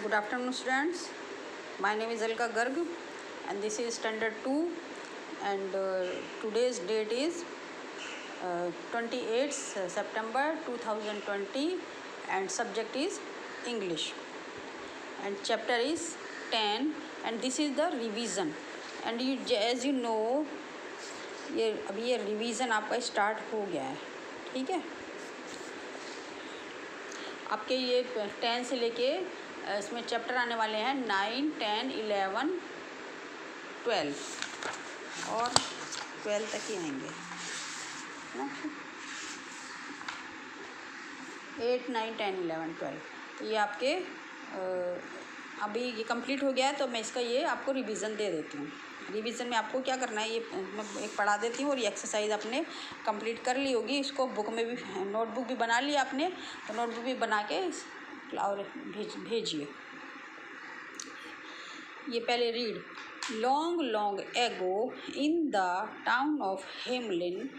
Good afternoon, students. My name is Alka Garg and this is standard 2 and today's date is 28th September 2020 and subject is English and chapter is 10 and this is the revision and as you know अभी ये revision आपका start हो गया है. ठीक है, आपके ये 10 से लेके इसमें चैप्टर आने वाले हैं 9, 10, 11, 12 और 12 तक ही आएंगे ना. 8, 9, 10, 11, 12 तो ये आपके अभी ये कंप्लीट हो गया है. तो मैं इसका ये आपको रिवीजन दे देती हूँ. रिवीजन में आपको क्या करना है ये मैं एक पढ़ा देती हूँ और ये एक्सरसाइज आपने कंप्लीट कर ली होगी. इसको बुक में भी नोटबुक भी बना लिया आपने, तो नोटबुक भी बना के और भेजिए. ये पहले read. Long long ago in the town of Hamelin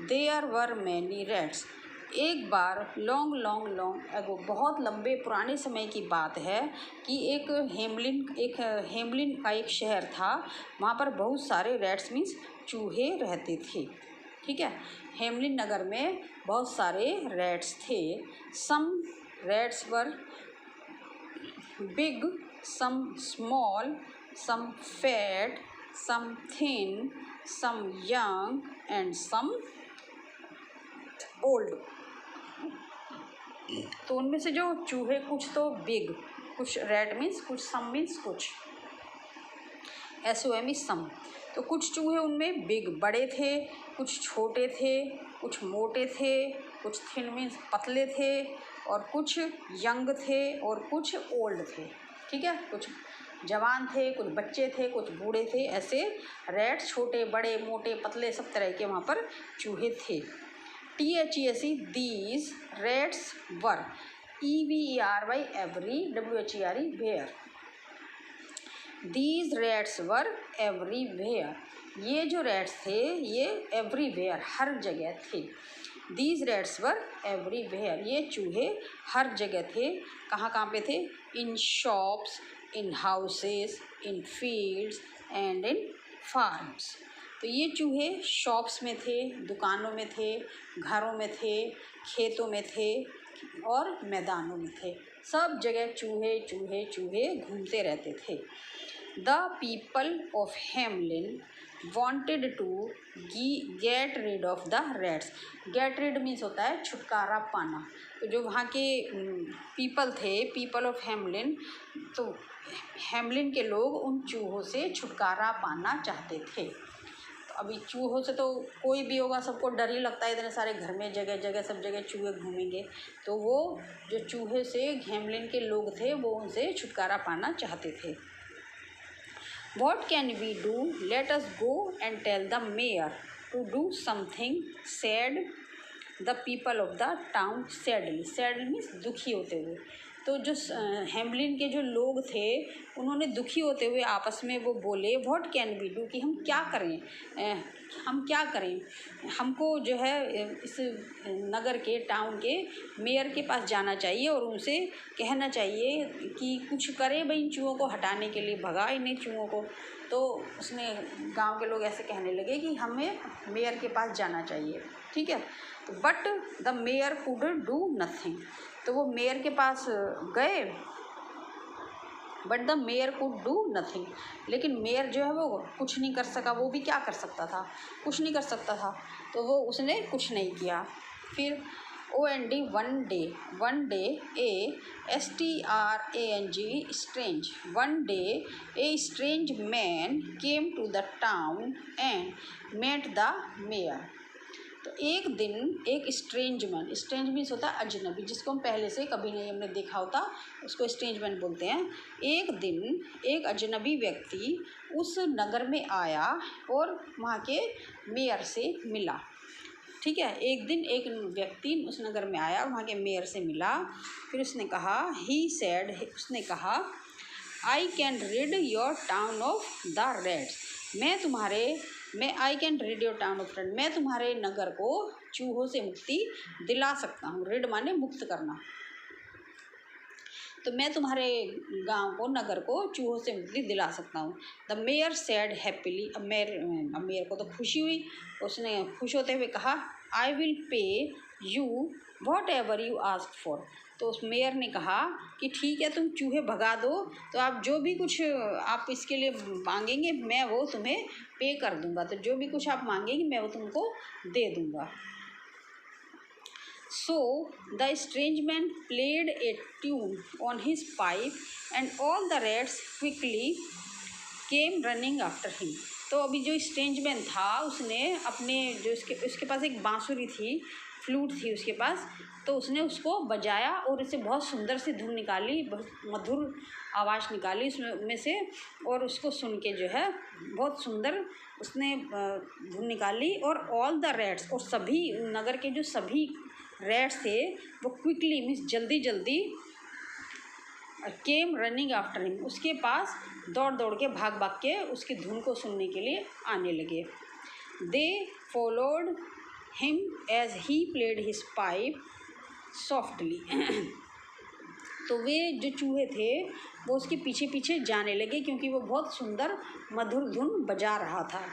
there were many rats. एक बार लॉन्ग लॉन्ग लॉन्ग एगो बहुत लंबे पुराने समय की बात है कि एक हेमलिन का एक शहर था. वहाँ पर बहुत सारे रैट्स मीन्स चूहे रहते थे. ठीक है, हेमलिन नगर में बहुत सारे रैट्स थे. Some rats were big, some small, some fat, some thin, some young and some old. तो उनमें से जो चूहे कुछ तो बिग, कुछ रेड मीन्स कुछ, सम मीन्स कुछ, SOM मीन्स सम. तो कुछ चूहे उनमें बिग बड़े थे, कुछ छोटे थे, कुछ मोटे थे, कुछ थिन मीन्स पतले थे और कुछ यंग थे और कुछ ओल्ड थे. ठीक है, कुछ जवान थे, कुछ बच्चे थे, कुछ बूढ़े थे. ऐसे रैट्स छोटे बड़े मोटे पतले सब तरह के वहाँ पर चूहे थे. THESE these rats were, EVERY every, WHERE where. These rats were everywhere. ये जो रैट्स थे ये एवरीवेयर हर जगह थे. These rats were everywhere. ये चूहे हर जगह थे. कहाँ कहाँ पे थे? In shops, in houses, in fields and in farms. तो ये चूहे शॉप्स में थे, दुकानों में थे, घरों में थे, खेतों में थे और मैदानों में थे. सब जगह चूहे चूहे चूहे घूमते रहते थे. The people of Hamelin wanted to get rid of the rats. get rid means होता है छुटकारा पाना. तो जो वहाँ के पीपल थे, पीपल ऑफ हेमलिन, तो हेमलिन के लोग उन चूहों से छुटकारा पाना चाहते थे. तो अभी चूहों से तो कोई भी होगा सबको डर ही लगता है. इतने सारे घर में जगह जगह सब जगह चूहे घूमेंगे. तो वो जो चूहे से हेमलिन के लोग थे वो उनसे छुटकारा पाना चाहते थे. What can we do? Let us go and tell the mayor to do something, said the people of the town sadly. Sadly means दुखी होते हुए. तो जो हेमलिन के जो लोग थे उन्होंने दुखी होते हुए आपस में वो बोले व्हाट कैन वी डू, कि हम क्या करें, हम क्या करें. हमको जो है इस नगर के टाउन के मेयर के पास जाना चाहिए और उनसे कहना चाहिए कि कुछ करे भाई इन चूहों को हटाने के लिए, भगा इन चूहों को. तो उसने गांव के लोग ऐसे कहने लगे कि हमें मेयर के पास जाना चाहिए. ठीक है, तो but the mayor could do nothing. तो वो मेयर के पास गए but the mayor could do nothing. लेकिन मेयर जो है वो कुछ नहीं कर सका. वो भी क्या कर सकता था? कुछ नहीं कर सकता था. तो वो उसने कुछ नहीं किया. फिर OND one day a STRANG strange. One day a strange man came to the town and met the mayor. तो एक दिन एक स्ट्रेंज मैन, स्ट्रेंज मीन्स होता है अजनबी, जिसको हम पहले से कभी नहीं हमने देखा होता, उसको स्ट्रेंज मैन बोलते हैं. एक दिन एक अजनबी व्यक्ति उस नगर में आया और वहाँ के मेयर से मिला. ठीक है, एक दिन एक व्यक्ति उस नगर में आया और वहाँ के मेयर से मिला. फिर उसने कहा ही सेड, उसने कहा I can rid your town of the rats. मैं I can rid your town of rats. मैं तुम्हारे नगर को चूहों से मुक्ति दिला सकता हूँ. रिड माने मुक्त करना. तो मैं तुम्हारे गांव को, नगर को चूहों से मुक्ति दिला सकता हूँ। The mayor sad happily. अब मेयर को तो खुशी हुई, उसने खुश होते हुए कहा, I will pay you what ever you ask for. तो उस मेयर ने कहा कि ठीक है, तुम चूहे भगा दो, तो आप जो भी कुछ आप इसके लिए मांगेंगे मैं वो तुम्हें पे कर दूंगा। तो जो भी कुछ आप मांगेंगे मैं वो तुमको दे दूंगा। So the strange man played a tune on his pipe and all the rats quickly came running after him। तो अभी जो स्ट्रेंज मैन था उसने अपने जो उसके पास एक बांसुरी थी, फ्लूट थी उसके पास, तो उसने उसको बजाया और उससे बहुत सुंदर सी धुन निकाली, बहुत मधुर आवाज़ निकाली उसमें से, और उसको सुन के जो है बहुत सुंदर उसने धुन निकाली। और ऑल द रैट्स, और सभी नगर के जो सभी रैट्स थे वो क्विकली मीन्स जल्दी जल्दी केम रनिंग आफ्टर हिम, उसके पास दौड़ दौड़ के भाग भाग के उसकी धुन को सुनने के लिए आने लगे। They followed him as he played his pipe softly. तो वे जो चूहे थे वो उसके पीछे पीछे जाने लगे क्योंकि वो बहुत सुंदर मधुर धुन बजा रहा था।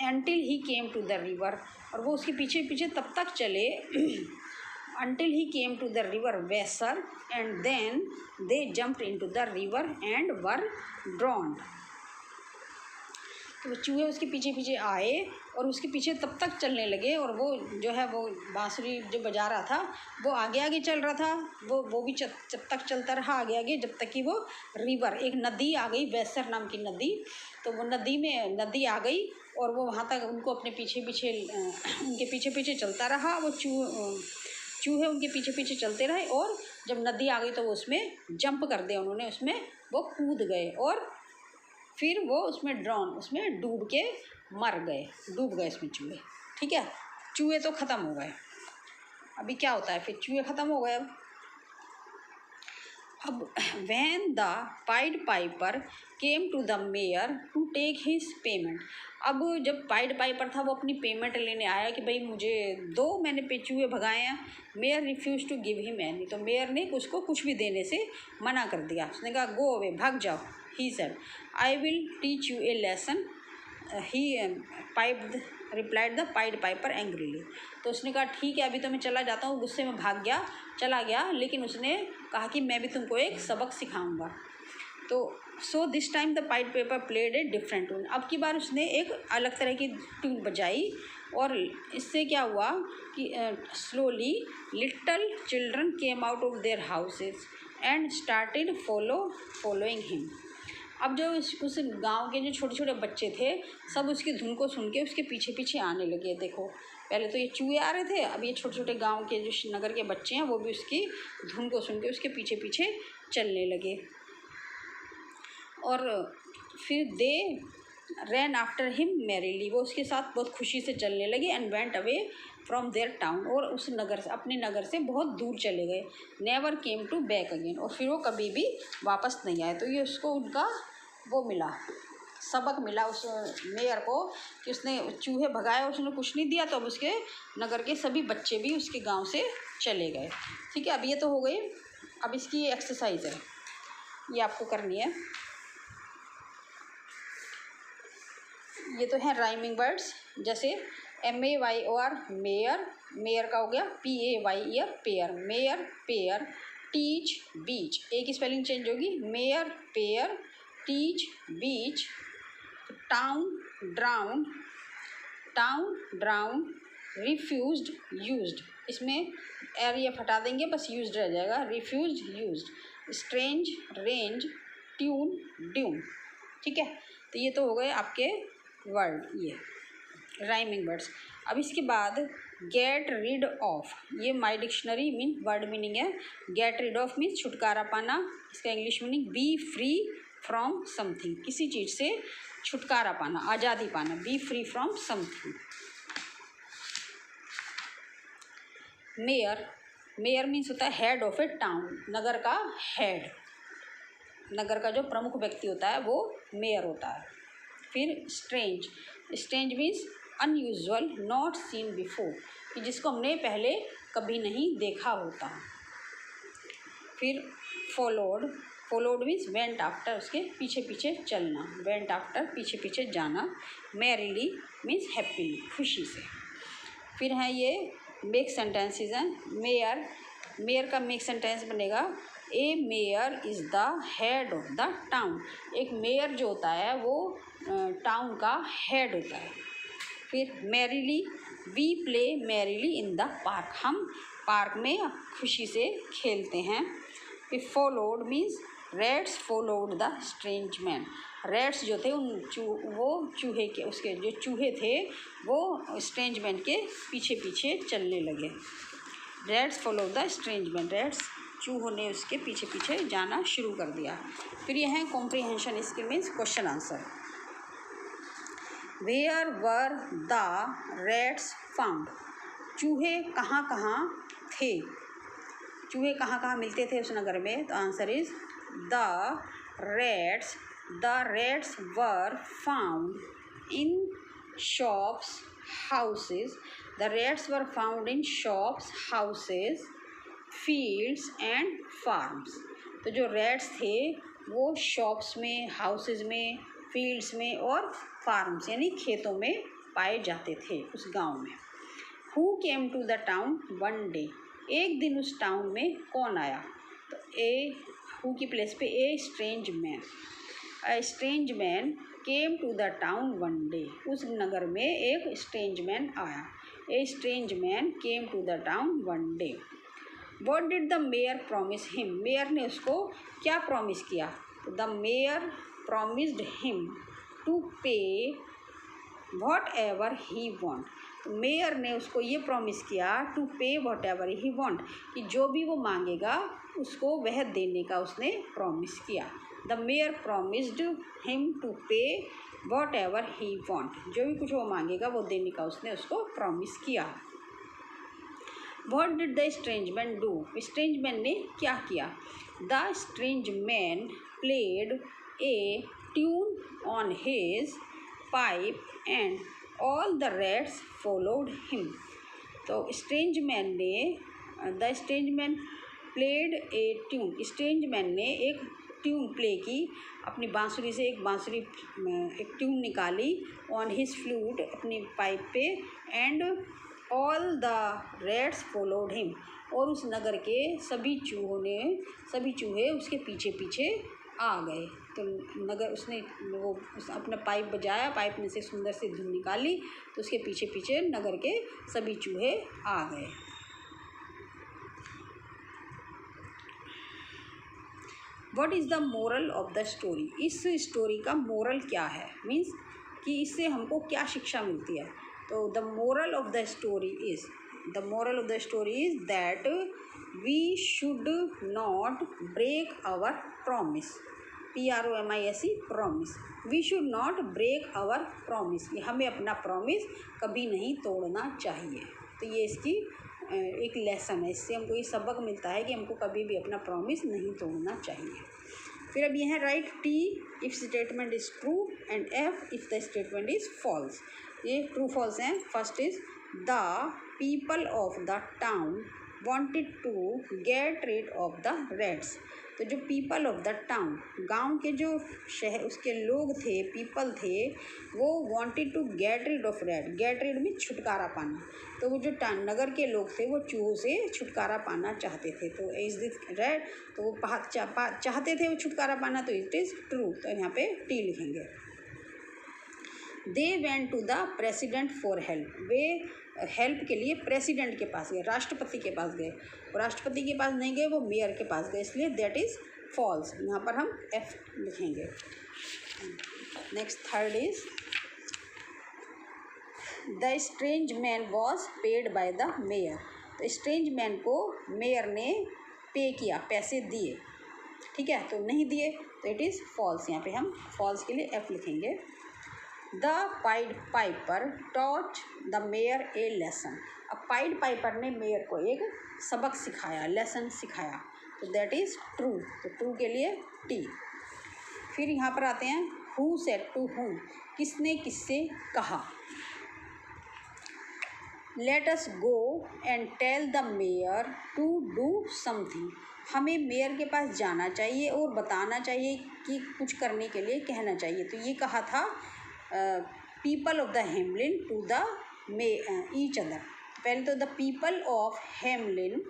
Until he came to the river, और वो उसके पीछे पीछे तब तक चले until he came to the river Weser, and then they jumped into the river and were drowned। तो चूहे उसके पीछे पीछे आए और उसके पीछे तब तक चलने लगे, और वो जो है वो बांसुरी जो बजा रहा था वो आगे आगे चल रहा था, वो भी जब तक चलता रहा आगे आगे, जब तक कि वो रिवर, एक नदी आ गई, वेसर नाम की नदी। तो वो नदी आ गई और वो वहाँ तक उनको अपने उनके पीछे पीछे चलता रहा। वो चूहे उनके पीछे पीछे चलते रहे, और जब नदी आ गई तो वो उसमें जंप कर दिया उन्होंने, उसमें वो कूद गए, और फिर वो उसमें डूब के मर गए, डूब गए इसमें चूहे। ठीक है, चूहे तो ख़त्म हो गए। अभी क्या होता है, फिर चूहे ख़त्म हो गए। अब when the Pied Piper came to the mayor to take his payment, अब जब पाइड पाइपर था वो अपनी पेमेंट लेने आया कि भाई मुझे दो, मैंने चूहे भगाए हैं। Mayor refused to give him any, तो मेयर ने उसको कुछ भी देने से मना कर दिया। उसने कहा गो अवे, भाग जाओ। He said I will teach you a lesson, he replied the pied Piper angrily. तो उसने कहा ठीक है, अभी तो मैं चला जाता हूँ, गुस्से में चला गया, लेकिन उसने कहा कि मैं भी तुमको एक सबक सिखाऊंगा। तो so this time the pied piper played a different tune, अब की बार उसने एक अलग तरह की ट्यून बजाई, और इससे क्या हुआ कि slowly little children came out of their houses and started following him. अब जो उस गांव के जो छोटे छोटे बच्चे थे सब उसकी धुन को सुन के उसके पीछे पीछे आने लगे। देखो, पहले तो ये चूहे आ रहे थे, अब ये छोटे छोटे गांव के जो नगर के बच्चे हैं वो भी उसकी धुन को सुन के उसके पीछे पीछे चलने लगे। और फिर they ran after him merrily, वो उसके साथ बहुत खुशी से चलने लगे। And went away from their town, और उस नगर से, अपने नगर से बहुत दूर चले गए। Never came to back again, और फिर वो कभी भी वापस नहीं आए। तो ये उसको उनका वो मिला, सबक मिला उस मेयर को कि उसने चूहे भगाए, उसने कुछ नहीं दिया, तो अब उसके नगर के सभी बच्चे भी उसके गांव से चले गए। ठीक है, अब ये तो हो गई। अब इसकी एक्सरसाइज है, ये आपको करनी है। ये तो है राइमिंग वर्ड्स, जैसे MAYOR मेयर, मेयर का हो गया PAYER payer, mayor payer, teach beach, एक ही स्पेलिंग चेंज होगी, mayor payer, teach beach, town drown, refused used, इसमें एरिया हटा देंगे बस यूज्ड रह जाएगा, refused used, strange range, tune dune. ठीक है, तो ये तो हो गए आपके वर्ड, ये राइमिंग वर्ड्स। अब इसके बाद गेट रिड ऑफ, ये माई डिक्शनरी मीन वर्ड मीनिंग है। गेट रिड ऑफ मीन्स छुटकारा पाना, इसका English meaning B free from something, किसी चीज़ से छुटकारा पाना, आज़ादी पाना, B free from something. Mayor means होता है हेड ऑफ ए टाउन, नगर का हेड, नगर का जो प्रमुख व्यक्ति होता है वो मेयर होता है। फिर strange means unusual, not seen before, कि जिसको हमने पहले कभी नहीं देखा होता। फिर followed, followed means went after, उसके पीछे पीछे चलना, वेंट आफ्टर पीछे पीछे जाना। मैरीली मीन्स हैप्पीली, खुशी से। फिर है ये मेक सेंटेंसेस हैं। मेयर, मेयर का मेक सेंटेंस बनेगा a mayor is the head of the town. एक मेयर जो होता है वो टाउन का हेड होता है। फिर merrily, we play merrily in the park, हम पार्क में खुशी से खेलते हैं। फिर followed means rats followed the strange man, rats जो थे उन वो चूहे के, उसके जो चूहे थे वो स्ट्रेंज मैन के पीछे पीछे चलने लगे। Rats follow the strange man, rats चूहों ने उसके पीछे पीछे जाना शुरू कर दिया। फिर यह है comprehension skill means question answer. Where were the rats found, चूहे कहाँ कहाँ थे, चूहे कहाँ कहाँ मिलते थे उस नगर में? तो answer is the rats were found in shops houses, the rats were found in shops houses fields and farms. तो जो रैट्स थे वो शॉप्स में, हाउसेस में, फील्ड्स में और फार्म्स यानी खेतों में पाए जाते थे उस गांव में। Who came to the town one day, एक दिन उस टाउन में कौन आया? तो ए, हु की प्लेस पे a strange man, a strange man came to the town one day, उस नगर में एक स्ट्रेंज मैन आया। A strange man came to the town one day. What did the mayor promise him, mayor ने उसको क्या promise किया? तो the mayor promised him to pay whatever he want, तो मेयर ने उसको ये प्रॉमिस किया to pay whatever he want, कि जो भी वो मांगेगा उसको वह देने का उसने प्रॉमिस किया। The mayor promised him to pay whatever he want, जो भी कुछ वो मांगेगा वो देने का उसने उसको प्रॉमिस किया। What did the strange man do, strange man ने क्या किया? The strange man played a tune on his pipe and all the rats followed him. तो स्ट्रेंज मैन ने, the strange man played a tune, strange man ने एक tune play की, अपनी बांसुरी से एक ट्यून निकाली, ऑन हिज फ्लूट, अपनी पाइप पे, and all the rats followed him, और उस नगर के सभी चूहे उसके पीछे पीछे आ गए। तो नगर उसने अपना पाइप बजाया, पाइप में से सुंदर सी धुन निकाली, तो उसके पीछे पीछे नगर के सभी चूहे आ गए। What is the moral of the story, इस स्टोरी का मोरल क्या है? मीन्स कि इससे हमको क्या शिक्षा मिलती है? तो the moral of the story is that we should not break our promise, PROMISE, promise, we should not break our promise, हमें अपना प्रॉमिस कभी नहीं तोड़ना चाहिए। तो ये इसकी एक लेसन है, इससे हमको ये सबक मिलता है कि हमको कभी भी अपना प्रॉमिस नहीं तोड़ना चाहिए। फिर अब ये है write T if statement is true and F if the statement is false. ये ट्रू फॉल्स हैं। First is the people of the town wanted to get rid of the rats। तो जो पीपल ऑफ द टाउन, गांव के जो शहर उसके लोग थे, पीपल थे, वो wanted to get rid of rat, get rid में छुटकारा पाना। तो वो जो नगर के लोग थे वो चूहों से छुटकारा पाना चाहते थे। तो इज दिस रैट, तो वो चाहते थे वो छुटकारा पाना, तो इट इज़ ट्रू। तो यहाँ पे टी लिखेंगे। They went to the president for help, वे हेल्प के लिए प्रेसिडेंट के पास गए, राष्ट्रपति के पास गए। और राष्ट्रपति के पास नहीं गए, वो मेयर के पास गए, इसलिए दैट इज़ फॉल्स। यहाँ पर हम एफ लिखेंगे। Next third is the strange man was paid by the mayor. तो स्ट्रेंज मैन को मेयर ने पे किया, पैसे दिए, ठीक है, तो नहीं दिए, तो इट इज़ फॉल्स। यहाँ पे हम फॉल्स के लिए एफ लिखेंगे। The pied Piper taught the mayor A lesson. अब पाइड पाइपर ने मेयर को एक सबक सिखाया, लेसन सिखाया, तो दैट इज़ ट्रू। तो ट्रू के लिए टी। फिर यहाँ पर आते हैं हु सेड टू हूम, किसने किससे कहा। Let us go and tell the mayor to do something. हमें मेयर के पास जाना चाहिए और बताना चाहिए कि कुछ करने के लिए कहना चाहिए। तो ये कहा था people of the Hamelin to the each other. पहले तो the people of Hamelin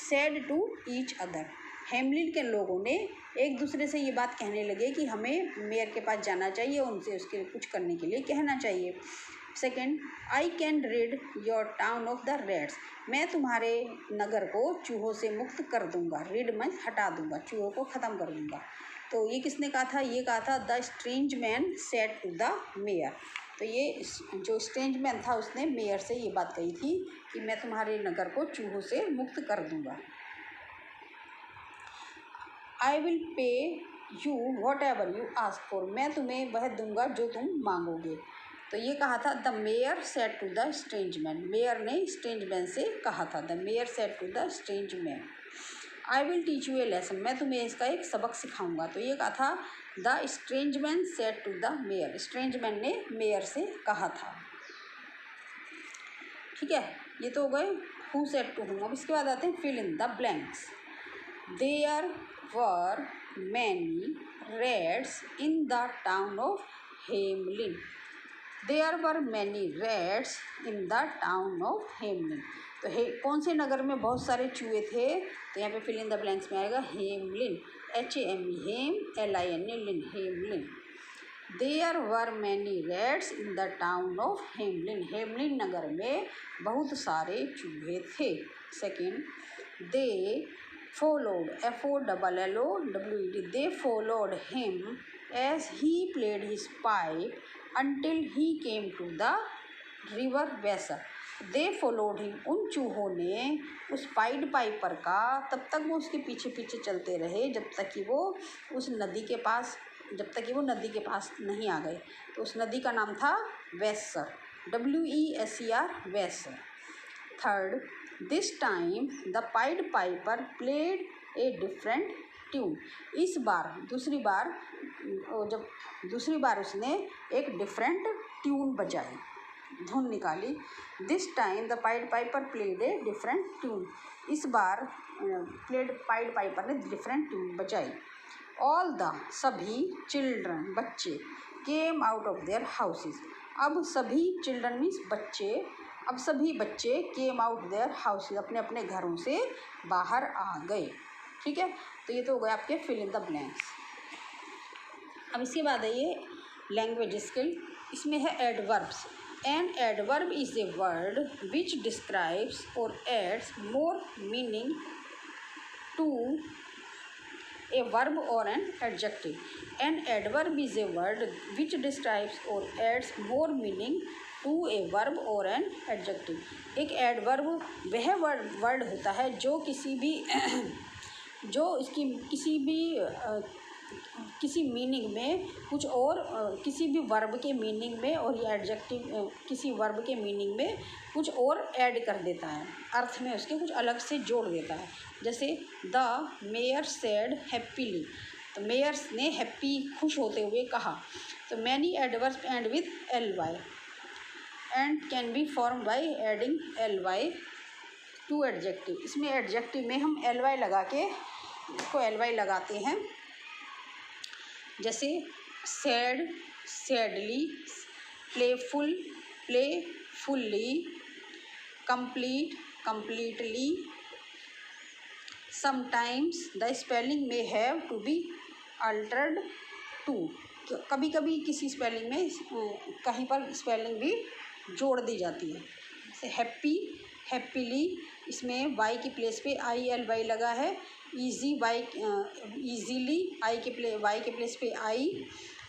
said to each other. Hamelin के लोगों ने एक दूसरे से ये बात कहने लगे कि हमें मेयर के पास जाना चाहिए, उनसे उसके कुछ करने के लिए कहना चाहिए। Second, I can rid your town of the rats. मैं तुम्हारे नगर को चूहों से मुक्त कर दूंगा। रिड मीन्स हटा दूंगा, चूहों को ख़त्म कर दूंगा। तो ये किसने कहा था? ये कहा था the strange man said to the mayor. तो ये जो स्ट्रेंज मैन था उसने मेयर से ये बात कही थी कि मैं तुम्हारे नगर को चूहों से मुक्त कर दूंगा। I will pay you what ever you ask for. मैं तुम्हें वह दूंगा जो तुम मांगोगे। तो ये कहा था the mayor said to the strange man. Mayor ने स्ट्रेंज मैन से कहा था। The mayor said to the strange man I will teach you a lesson. मैं तुम्हें इसका एक सबक सिखाऊंगा। तो ये कहा था the strange man said to the mayor. Strange man ने मेयर से कहा था। ठीक है, ये तो हो गए हु सेड टू हुम। अब इसके बाद आते हैं fill in the blanks. There were many rats in the town of Hamelin. There were many rats in the town of Hamelin. तो कौन से नगर में बहुत सारे चूहे थे? तो यहाँ पे फिल इन द ब्लैंक्स में आएगा Hamelin, HAME, hame, LIN, lin, Hamelin. There were many rats in the town of Hamelin. Hamelin नगर में बहुत सारे चूहे थे। Second, they followed, FOLLOWED, they followed him as he played his pipe until he came to the river Weser. They followed him, उन चूहों ने उस पाइड पाइपर का तब तक वो उसके पीछे पीछे चलते रहे जब तक कि वो नदी के पास नहीं आ गए। तो उस नदी का नाम था Weser, WESER, Weser. Third, this time the pied piper played a different tune. इस बार दूसरी बार उसने एक डिफरेंट ट्यून बजाई, धुन निकाली। This time the pied piper played a different tune. इस बार पाइड पाइपर ने डिफरेंट ट्यून बजाई। ऑल द, सभी, चिल्ड्रन, बच्चे, came out of their houses. अब सभी चिल्ड्रन मीन्स बच्चे, अब सभी बच्चे केम आउट देयर हाउसेस, अपने अपने घरों से बाहर आ गए। ठीक है, तो ये तो हो गए आपके फिल इन द ब्लैंक्स। अब इसके बाद है ये लैंग्वेज स्किल। इसमें है adverbs. An adverb is a word which describes और adds more meaning to a verb or an adjective. An adverb is a word which describes or adds more meaning to a verb or an adjective. एक adverb वह word होता है जो किसी meaning में कुछ और, किसी भी वर्ब के मीनिंग में, और ये एडजेक्टिव किसी वर्ब के मीनिंग में कुछ और ऐड कर देता है, अर्थ में उसके कुछ अलग से जोड़ देता है। जैसे द मेयर सेड हैप्पीली। तो मेयर ने हैप्पी, खुश होते हुए कहा। तो many adverbs end with LY and can be form by adding LY to adjective. इसमें एडजेक्टिव में हम LY लगा के इसको LY लगाते हैं। जैसे sad, sadly, playful, playfully, complete, completely. Sometimes the spelling में have to be altered to. कभी कभी किसी स्पेलिंग में कहीं पर स्पेलिंग भी जोड़ दी जाती है। जैसे हैप्पी, हैप्पीली, इसमें Y की प्लेस पे ILY लगा है। ईजी, ईजीली, Y के प्लेस पे I,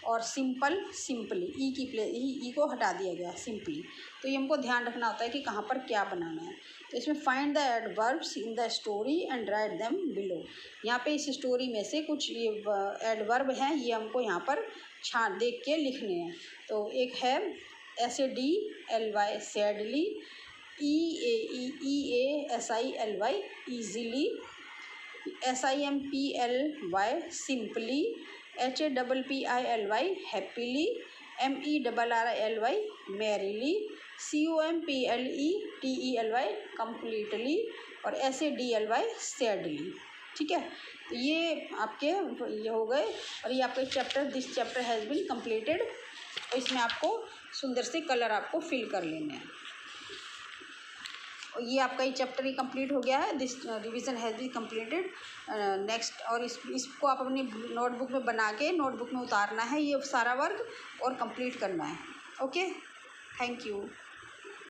और सिंपल, सिंपली, ई को हटा दिया गया, सिंपली। तो ये हमको ध्यान रखना होता है कि कहाँ पर क्या बनाना है। तो इसमें find the adverbs in the story and write them below. यहाँ पे इस स्टोरी में से कुछ ये एडवर्ब हैं, ये हमको यहाँ पर देख के लिखने हैं। तो एक है SADLY, sadly, EASILY, easily, SIMPLY, simply, HAPPILY, happily, MERRILY, merrily, COMPLETELY, completely, और SADLY, सैडली। ठीक है, तो ये आपके ये हो गए और ये आपका chapter, this chapter has been completed. और इसमें आपको सुंदर से कलर आपको फिल कर लेने हैं। और ये आपका ये चैप्टर ही कंप्लीट हो गया है, this revision has been completed. Next और इसको आप अपनी नोटबुक में बना के नोटबुक में उतारना है ये सारा वर्क और कंप्लीट करना है। Okay, thank you.